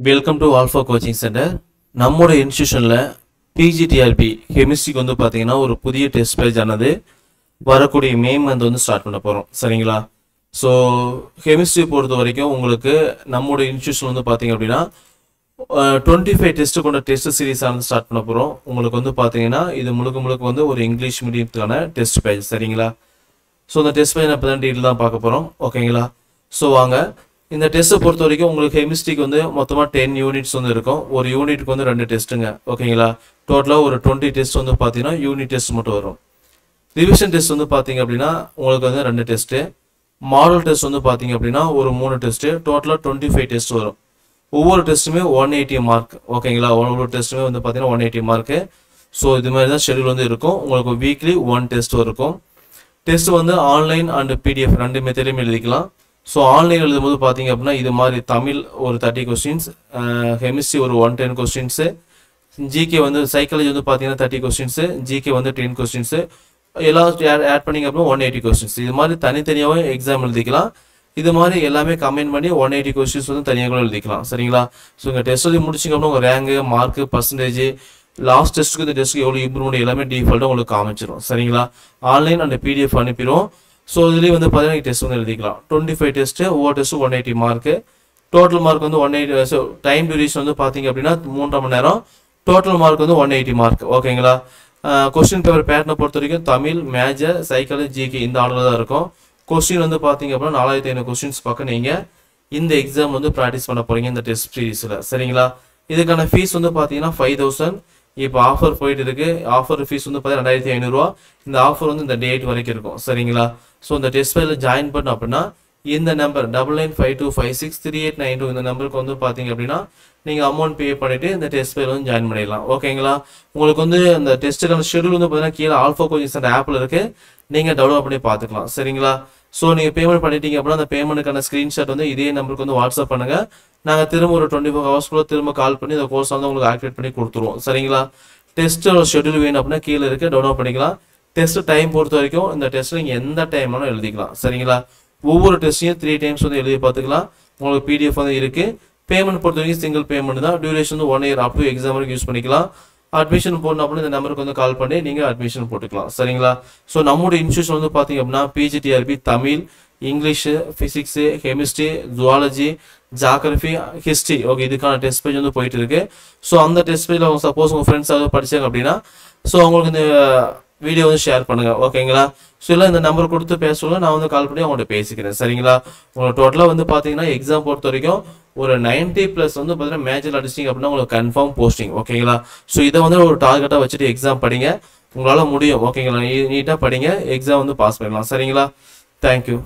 Welcome to alpha coaching centre. நம்மளோட இன்ஸ்டியூஷனில் PGTRB கெமிஸ்ட்ரிக்கு வந்து பார்த்தீங்கன்னா ஒரு புதிய டெஸ்ட் பேஜ் ஆனது வரக்கூடிய மே மந்த் வந்து ஸ்டார்ட் பண்ண போகிறோம். சரிங்களா? ஸோ கெமிஸ்ட்ரி பொறுத்த வரைக்கும் உங்களுக்கு நம்மளோட இன்ஸ்டியூஷன் வந்து பார்த்தீங்க அப்படின்னா 25 டெஸ்ட்டு கொண்ட டெஸ்ட் சீரீஸ் ஆனது ஸ்டார்ட் பண்ண போகிறோம். உங்களுக்கு வந்து பார்த்தீங்கன்னா இது முழுக்க வந்து ஒரு இங்கிலீஷ் மீடியத்துக்கான டெஸ்ட் பேஜ். சரிங்களா? ஸோ இந்த டெஸ்ட் பேஜ் இப்போ தான் டீட்டெயில் தான் பார்க்க போகிறோம். ஓகேங்களா? ஸோ வாங்க, இந்த டெஸ்ட்டை பொறுத்த வரைக்கும் உங்களுக்கு கெமிஸ்ட்ரிக்கு வந்து மொத்தமாக 10 யூனிட்ஸ் வந்து இருக்கும். ஒரு யூனிட்டுக்கு வந்து 2 டெஸ்ட்டுங்க. ஓகேங்களா? டோட்டலாக ஒரு 20 டெஸ்ட் வந்து பார்த்தீங்கன்னா யூனிட் டெஸ்ட் மட்டும் வரும். ரிவிஷன் டெஸ்ட் வந்து பார்த்தீங்க அப்படின்னா உங்களுக்கு வந்து 2 டெஸ்ட்டு. மாடல் டெஸ்ட் வந்து பார்த்தீங்க அப்படின்னா ஒரு 3 டெஸ்ட்டு. டோட்டலாக 25 டெஸ்ட் வரும். ஒவ்வொரு டெஸ்ட்டுமே 180 மார்க். ஓகேங்களா? ஒவ்வொரு டெஸ்ட்டுமே வந்து பார்த்தீங்கன்னா 180 மார்க்கு. ஸோ இது மாதிரி தான் ஷெடியூல் வந்து இருக்கும். உங்களுக்கு வீக்லி 1 டெஸ்ட் இருக்கும். டெஸ்ட் வந்து ஆன்லைன் அண்ட் பிடிஎஃப் 2 மெத்தட்லையும் எழுதிக்கலாம். ஸோ ஆன்லைன் எழுதும்போது பார்த்தீங்க அப்படின்னா இது மாதிரி தமிழ் ஒரு 30 கொஸ்டின்ஸ், கெமிஸ்ட்ரி ஒரு 110 கொஸ்டின்ஸு, ஜிகே வந்து சைக்காலஜி வந்து பார்த்தீங்கன்னா 30 கொஸ்டின்ஸு, ஜிகே வந்து 10 கொஸ்டின்ஸு, எல்லாம் ஆட் பண்ணிங்க அப்படின்னா 180 கொஸ்டின்ஸ். இது மாதிரி தனித்தனியாகவும் எக்ஸாம் எழுதிக்கலாம். இது மாதிரி எல்லாமே கம்பைன் பண்ணி 180 கொஸ்டின்ஸ் வந்து தனியாக கூட எழுதிக்கலாம். சரிங்களா? ஸோ உங்கள் டெஸ்ட் எழுதி முடிச்சிங்க அப்படின்னா உங்கள் ரேங்கு, மார்க்கு, பர்சன்டேஜ், லாஸ்ட் டெஸ்ட்டுக்கு இந்த டெஸ்ட்டுக்கு எவ்வளோ இம்ப்ரூவ்மெண்ட் எல்லாமே டிஃபால்ட்டாக உங்களுக்கு காமிச்சிடும். சரிங்களா? ஆன்லைன் அண்ட் பிடிஎஃப் அனுப்பிடுவோம். ஸோ இதுலேயே வந்து பார்த்தீங்கன்னா டெஸ்ட் வந்து எழுதிக்கலாம். 25 டெஸ்ட்டு, ஒவ்வொரு டெஸ்ட்டு 180 மார்க்கு. டோட்டல் மார்க் வந்து 180. ஸோ டைம் டியூரேஷன் வந்து பார்த்தீங்க அப்படின்னா 3.5 மணி நேரம். டோட்டல் மார்க் வந்து 180 மார்க். ஓகேங்களா? கொஸ்டின் பேப்பர் பேட்டர்னை பொறுத்த வரைக்கும் தமிழ், மேஜர், சைக்காலஜி, ஜிகே இந்த ஆர்டரில் தான் இருக்கும். கொஸ்டின் வந்து பார்த்தீங்க அப்படின்னா 4500 கொஸ்டின்ஸ் பக்கம் நீங்கள் இந்த எக்ஸாம் வந்து ப்ராக்டிஸ் பண்ண போகிறீங்க இந்த டெஸ்ட் சீரீஸில். சரிங்களா? இதுக்கான ஃபீஸ் வந்து பார்த்தீங்கன்னா 5000. இப்போ ஆஃபர் போயிட்டு இருக்கு. ஆஃபர் ஃபீஸ் வந்து பார்த்தீங்கன்னா 2500 ரூபா. இந்த ஆஃபர் வந்து இந்த டேட் வரைக்கும் இருக்கும். சரிங்களா? ஸோ இந்த டெஸ்ட் ஃபைலில் ஜாயின் பண்ணோம் அப்படின்னா இந்த நம்பர் 9952563892 இந்த நம்பருக்கு வந்து பார்த்தீங்க அப்படின்னா நீங்கள் அமௌண்ட் பே பண்ணிவிட்டு இந்த டெஸ்ட் ஃபைல் வந்து ஜாயின் பண்ணிடலாம். ஓகேங்களா? உங்களுக்கு வந்து அந்த டெஸ்ட்டுக்கான ஷெடியூல் வந்து பார்த்தீங்கன்னா கீழே ஆல்ஃபா கோச்சிங் சென்டர் ஆப்பில் இருக்குது. நீங்கள் டவுன்லோட் பண்ணி பார்த்துக்கலாம். சரிங்களா? ஸோ நீங்கள் பேமெண்ட் பண்ணிட்டீங்க அப்படின்னா அந்த பேமெண்ட்டுக்கான ஸ்க்ரீன்ஷாட் வந்து இதே நம்பருக்கு வந்து வாட்ஸ்அப் பண்ணுங்கள். நாங்கள் திரும்ப ஒரு 24 ஹவர்ஸ்க்குள்ளே திரும்ப கால் பண்ணி இந்த கோர்ஸ் வந்து உங்களுக்கு ஆக்டிவேட் பண்ணி கொடுத்துருவோம். சரிங்களா? டெஸ்ட்டோட ஷெடியூல் வேணும் அப்படின்னா கீழே இருக்க டவுன்லோட் பண்ணிக்கலாம். டெஸ்ட் டைம் பொறுத்த வரைக்கும் இந்த டெஸ்ட் நீங்கள் எந்த டைம் வேணும் எழுதிக்கலாம். சரிங்களா? ஒவ்வொரு டெஸ்ட்டையும் 3 டைம்ஸ் வந்து எழுதி பார்த்துக்கலாம். உங்களுக்கு பிடிஎஃப் வந்து இருக்குது. பேமெண்ட் பொறுத்த வரைக்கும் சிங்கிள் பேமெண்ட் தான். டியூரேஷன் வந்து 1 இயர் அப் டு எக்ஸாம் வரைக்கும் யூஸ் பண்ணிக்கலாம். அட்மிஷன் போடணும் அப்படின்னு இந்த நம்பருக்கு வந்து கால் பண்ணி நீங்கள் அட்மிஷன் போட்டுக்கலாம். சரிங்களா? ஸோ நம்மளோட இன்ஸ்டியூஷன் வந்து பார்த்தீங்க அப்படின்னா PGTRB Tamil, English, physics, chemistry, zoology, geography, history. Okay, இதுக்கான டெஸ்ட் பேஜ் வந்து போயிட்டு இருக்கு. ஸோ அந்த டெஸ்ட் பேஜில் அவங்க சப்போஸ் உங்கள் ஃப்ரெண்ட்ஸ் ஏதாவது படித்தாங்க அப்படின்னா ஸோ அவங்களுக்கு இந்த வீடியோ வந்து ஷேர் பண்ணுங்கள். ஓகேங்களா? ஸோ இல்லை இந்த நம்பர் கொடுத்து பேச சொல்ல நான் வந்து கால் பண்ணி அவங்கள்ட்ட பேசிக்கிறேன். சரிங்களா? உங்களுக்கு டோட்டலாக வந்து பார்த்தீங்கன்னா எக்ஸாம் பொறுத்த வரைக்கும் ஒரு 90+ வந்து பார்த்தீங்கன்னா மேஜர் அடிச்சிங்க அப்படின்னா உங்களுக்கு கன்ஃபார்ம் போஸ்டிங். ஓகேங்களா? ஸோ இதை வந்து ஒரு டார்கெட்டாக வச்சுட்டு எக்ஸாம் படிங்க. உங்களால் முடியும். ஓகேங்களா? நீட்டாக படிங்க. எக்ஸாம் வந்து பாஸ் பண்ணலாம். சரிங்களா? தேங்க்யூ.